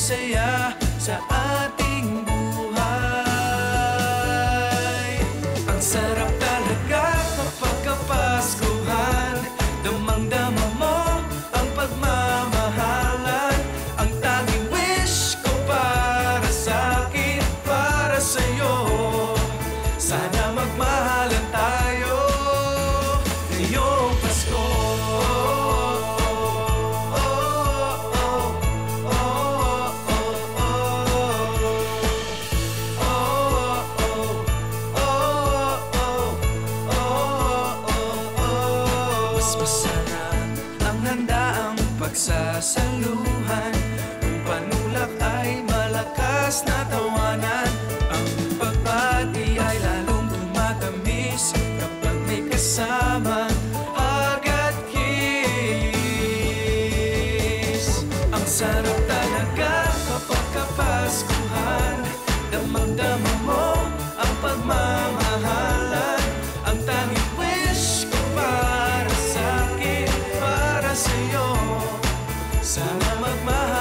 saya sa ating buhay. Ang sarap talaga kapag kapaskuhan, damang-dama mo ang pagmamahalan. Ang tanging wish ko para sa'kin, para sa'yo, sana magmahalan tayo ngayong Pasko. Mas masarap ang handaang pagsasaluhan, kung panulak ay malakas na tawanan. Ang pagbati ay lalong tumatamis kapag may kasama agad kiss. Ang sarap talaga kapag kapaskuhan, damang-dama mo ang pagmamahalan. Ang tanging wish ko para sa'kin, para sa'yo, sana magmahal